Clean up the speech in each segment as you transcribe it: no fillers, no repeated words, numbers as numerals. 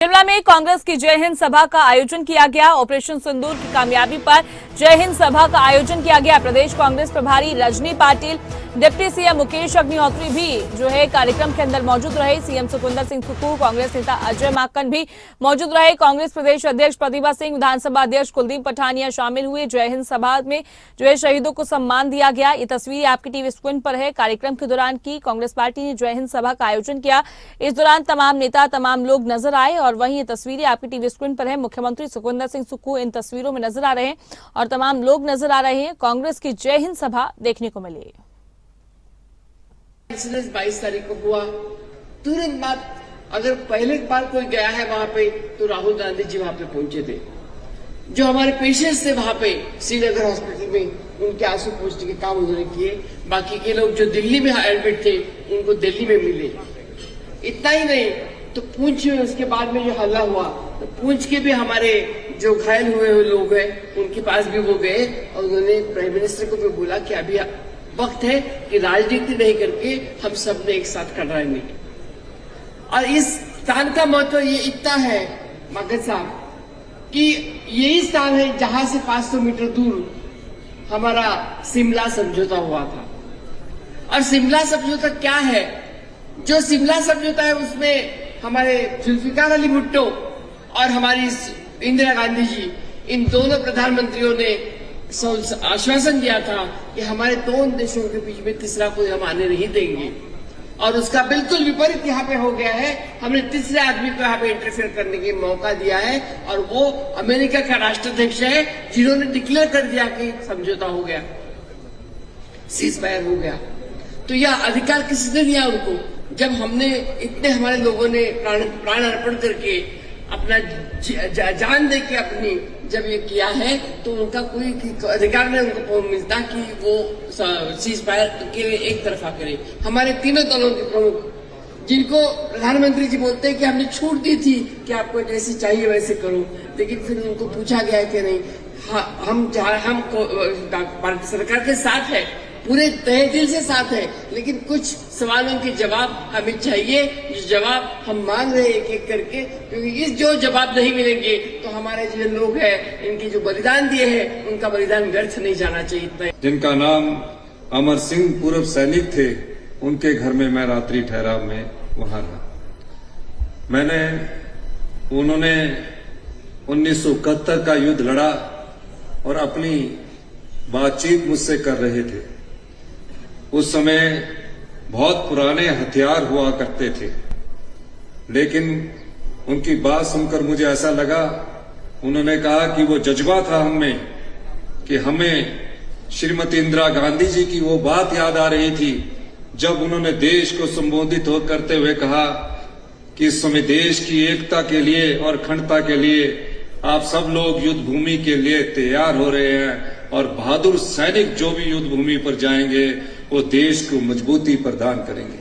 शिमला में कांग्रेस की जय हिंद सभा का आयोजन किया गया। ऑपरेशन सिंदूर की कामयाबी पर जय हिंद सभा का आयोजन किया गया। प्रदेश कांग्रेस प्रभारी रजनी पाटिल, डिप्टी सीएम मुकेश अग्निहोत्री भी जो है कार्यक्रम के अंदर मौजूद रहे। सीएम सुखविंदर सिंह सुक्खू, कांग्रेस नेता अजय माकन भी मौजूद रहे। कांग्रेस प्रदेश अध्यक्ष प्रतिभा सिंह, विधानसभा अध्यक्ष कुलदीप पठानिया शामिल हुए। जय हिंद सभा में जो है शहीदों को सम्मान दिया गया। ये तस्वीर आपकी टीवी स्क्रीन पर है। कार्यक्रम के दौरान की कांग्रेस पार्टी ने जय हिंद सभा का आयोजन किया। इस दौरान तमाम नेता, तमाम लोग नजर आए और वहीं ये तस्वीरें आपकी टीवी स्क्रीन पर है। मुख्यमंत्री सुखविंदर सिंह सुक्खू इन तस्वीरों में नजर आ रहे हैं और तमाम लोग नजर आ रहे हैं। कांग्रेस की जय हिंद सभा देखने को मिली। 22 तारीख को हुआ, तुरंत बाद अगर पहले बार कोई गया है वहां पे तो राहुल गांधी जी वहां पे पहुंचे थे। जो हमारे पेशेंट्स थे वहां पे श्रीनगर हॉस्पिटल में, उनके आंसू पोंछने के काम उन्होंने किए। बाकी के लोग जो दिल्ली में एडमिट थे उनको दिल्ली में मिले। इतना ही नहीं तो पूंछ में उसके बाद में जो हल्ला हुआ तो पूंछ के भी हमारे जो घायल हुए लोग हैं उनके पास भी वो गए और उन्होंने प्राइम मिनिस्टर को भी बोला कि अभी वक्त है कि राजनीति नहीं करके हम सब ने एक साथ खड़ा रहेंगे। और इस स्थान का महत्व ये इतना है मगध साहब कि यही स्थान है जहां से 500 मीटर दूर हमारा शिमला समझौता हुआ था। और शिमला समझौता क्या है? जो शिमला समझौता है उसमें हमारे जुल्फिकार अली भुट्टो और हमारी इंदिरा गांधी जी, इन दोनों प्रधानमंत्रियों ने आश्वासन दिया था कि हमारे दोनों देशों के बीच में तीसरा कोई हम आने नहीं देंगे। और उसका बिल्कुल विपरीत यहाँ पे हो गया है। हमने तीसरे आदमी को यहाँ पे इंटरफेयर करने की मौका दिया है और वो अमेरिका का राष्ट्राध्यक्ष है, जिन्होंने डिक्लेयर कर दिया कि समझौता हो गया, सीज फायर हो गया। तो यह अधिकार किसने दिया उनको? जब हमने इतने हमारे लोगों ने प्राण अर्पण करके अपना जान दे के अपनी जब ये किया है तो उनका कोई अधिकार नहीं उनको मिलता कि वो सीज फायर के एक तरफा करे। हमारे तीनों दलों के प्रमुख, जिनको प्रधानमंत्री जी बोलते हैं कि हमने छूट दी थी कि आपको जैसे चाहिए वैसे करो, लेकिन फिर उनको पूछा गया कि नहीं, हम भारत सरकार के साथ है, पूरे तहे दिल से साथ है, लेकिन कुछ सवालों के जवाब हमें चाहिए। जो जवाब हम मांग रहे हैं एक एक करके, क्योंकि इस जो जवाब नहीं मिलेंगे तो हमारे जो लोग हैं, इनके जो बलिदान दिए हैं, उनका बलिदान व्यर्थ नहीं जाना चाहिए। जिनका नाम अमर सिंह पूर्व सैनिक थे, उनके घर में मैं रात्रि ठहराव में वहां रहा। उन्होंने 1971 का युद्ध लड़ा और अपनी बातचीत मुझसे कर रहे थे। उस समय बहुत पुराने हथियार हुआ करते थे, लेकिन उनकी बात सुनकर मुझे ऐसा लगा, उन्होंने कहा कि वो जज्बा था हमें कि हमें श्रीमती इंदिरा गांधी जी की वो बात याद आ रही थी जब उन्होंने देश को संबोधित करते हुए कहा कि इस समय देश की एकता के लिए और अखंडता के लिए आप सब लोग युद्ध भूमि के लिए तैयार हो रहे हैं और बहादुर सैनिक जो भी युद्ध भूमि पर जाएंगे वो देश को मजबूती प्रदान करेंगे।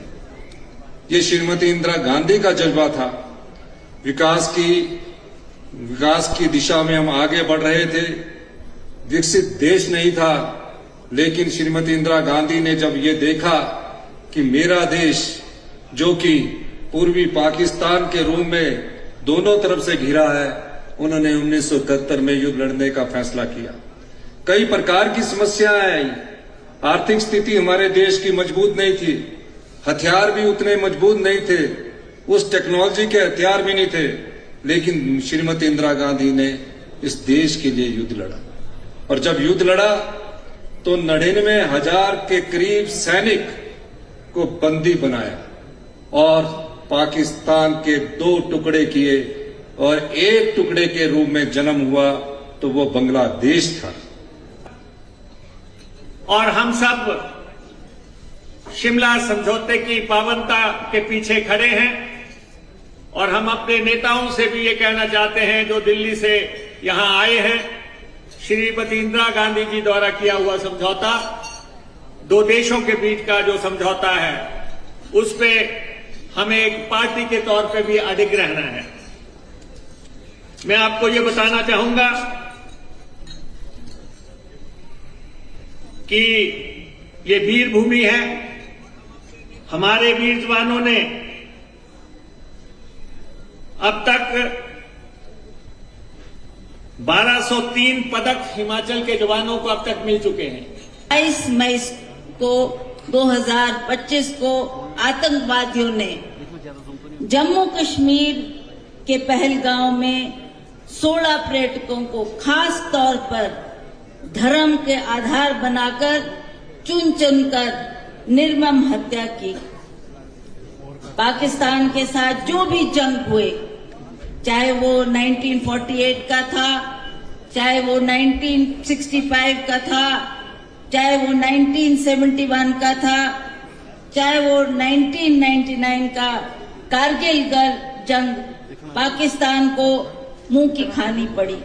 ये श्रीमती इंदिरा गांधी का जज्बा था। विकास की दिशा में हम आगे बढ़ रहे थे। विकसित देश नहीं था, लेकिन श्रीमती इंदिरा गांधी ने जब ये देखा कि मेरा देश, जो कि पूर्वी पाकिस्तान के रूप में दोनों तरफ से घिरा है, उन्होंने 1971 में युद्ध लड़ने का फैसला किया। कई प्रकार की समस्याएं आई। आर्थिक स्थिति हमारे देश की मजबूत नहीं थी, हथियार भी उतने मजबूत नहीं थे, उस टेक्नोलॉजी के हथियार भी नहीं थे, लेकिन श्रीमती इंदिरा गांधी ने इस देश के लिए युद्ध लड़ा। और जब युद्ध लड़ा तो 99,000 के करीब सैनिक को बंदी बनाया और पाकिस्तान के 2 टुकड़े किए और एक टुकड़े के रूप में जन्म हुआ तो वो बांग्लादेश था। और हम सब शिमला समझौते की पावनता के पीछे खड़े हैं और हम अपने नेताओं से भी ये कहना चाहते हैं जो दिल्ली से यहां आए हैं, श्रीमती इंदिरा गांधी जी द्वारा किया हुआ समझौता, 2 देशों के बीच का जो समझौता है, उस पे हमें एक पार्टी के तौर पे भी अडिग रहना है। मैं आपको ये बताना चाहूंगा कि ये वीर भूमि है। हमारे वीर जवानों ने अब तक 1203 पदक हिमाचल के जवानों को अब तक मिल चुके हैं। 22 मई को 2025 को आतंकवादियों ने जम्मू कश्मीर के पहलगांव में 16 पर्यटकों को खास तौर पर धर्म के आधार बनाकर चुन चुनकर निर्मम हत्या की। पाकिस्तान के साथ जो भी जंग हुए, चाहे वो 1948 का था, चाहे वो 1965 का था, चाहे वो 1971 का था, चाहे वो 1999 का कारगिल जंग, पाकिस्तान को मुंह की खानी पड़ी।